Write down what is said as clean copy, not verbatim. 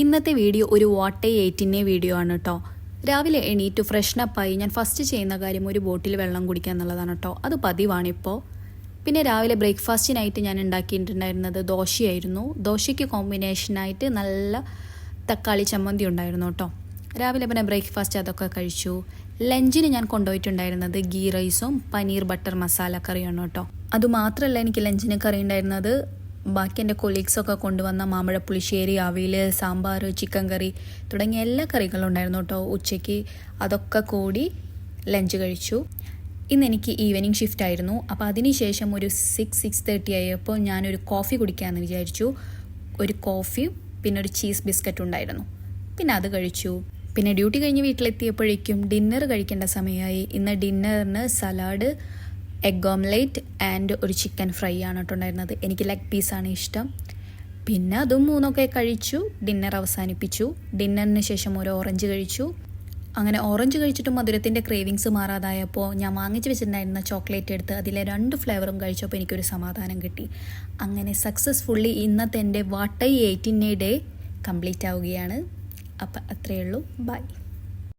ഇന്നത്തെ വീഡിയോ ഒരു what 18 video ആണ് കേട്ടോ. രാവിലെ എണീറ്റ് ഫ്രഷ്നപ്പായി ഞാൻ ഫസ്റ്റ് ചെയ്യുന്ന കാര്യം ഒരു ബോട്ടിൽ വെള്ളം കുടിക്കുക എന്നുള്ളതാണ് കേട്ടോ. അത് പതിവാണിപ്പോൾ. പിന്നെ രാവിലെ ബ്രേക്ക്ഫാസ്റ്റിനായിട്ട് ഞാൻ ഉണ്ടാക്കിയിട്ടുണ്ടായിരുന്നത് ദോശയായിരുന്നു. ദോശയ്ക്ക് കോമ്പിനേഷനായിട്ട് നല്ല തക്കാളി ചമ്മന്തി ഉണ്ടായിരുന്നു കേട്ടോ. രാവിലെ പിന്നെ ബ്രേക്ക്ഫാസ്റ്റ് അതൊക്കെ കഴിച്ചു. ലഞ്ചിന് ഞാൻ കൊണ്ടുപോയിട്ടുണ്ടായിരുന്നത് ഗീ റൈസും പനീർ ബട്ടർ മസാല കറിയാണ് കേട്ടോ. അതുമാത്രമല്ല എനിക്ക് ലഞ്ചിന് കറി ഉണ്ടായിരുന്നത് ബാക്കി എൻ്റെ കൊളീഗ്സൊക്കെ കൊണ്ടുവന്ന മാമ്പഴ പുളിശ്ശേരി, അവിയൽ, സാമ്പാർ, ചിക്കൻ കറി തുടങ്ങിയ എല്ലാ കറികളും ഉണ്ടായിരുന്നു കേട്ടോ. ഉച്ചയ്ക്ക് അതൊക്കെ കൂടി ലഞ്ച് കഴിച്ചു. ഇന്ന് എനിക്ക് ഈവനിങ് ഷിഫ്റ്റ് ആയിരുന്നു. അപ്പോൾ അതിന് ശേഷം ഒരു 6:30 ആയപ്പോൾ ഞാനൊരു കോഫി കുടിക്കാമെന്ന് വിചാരിച്ചു. ഒരു കോഫിയും പിന്നെ ഒരു ചീസ് ബിസ്ക്കറ്റ് ഉണ്ടായിരുന്നു. പിന്നെ അത് കഴിച്ചു. പിന്നെ ഡ്യൂട്ടി കഴിഞ്ഞ് വീട്ടിലെത്തിയപ്പോഴേക്കും ഡിന്നർ കഴിക്കേണ്ട സമയമായി. ഇന്ന് ഡിന്നറിന് സലാഡ്, എഗ് ഓംലേറ്റ് ആൻഡ് ഒരു ചിക്കൻ ഫ്രൈ ആണ് കേട്ടോ ഉണ്ടായിരുന്നത്. എനിക്ക് ലെഗ് പീസാണ് ഇഷ്ടം. പിന്നെ അതും മൂന്നൊക്കെ കഴിച്ചു. ഡിന്നർ അവസാനിപ്പിച്ചു. ഡിന്നറിന് ശേഷം ഒരു ഓറഞ്ച് കഴിച്ചു. അങ്ങനെ ഓറഞ്ച് കഴിച്ചിട്ട് മധുരത്തിൻ്റെ ക്രേവിങ്സ് മാറാതായപ്പോൾ ഞാൻ വാങ്ങിച്ച് വെച്ചിട്ടുണ്ടായിരുന്ന ചോക്ലേറ്റ് എടുത്ത് അതിലെ 2 ഫ്ലേവറും കഴിച്ചപ്പോൾ എനിക്കൊരു സമാധാനം കിട്ടി. അങ്ങനെ സക്സസ്ഫുള്ളി ഇന്നത്തെ എൻ്റെ വാട്ട് 18 ഡേ കംപ്ലീറ്റ് ആവുകയാണ്. അപ്പം അത്രയേ ഉള്ളൂ. ബൈ.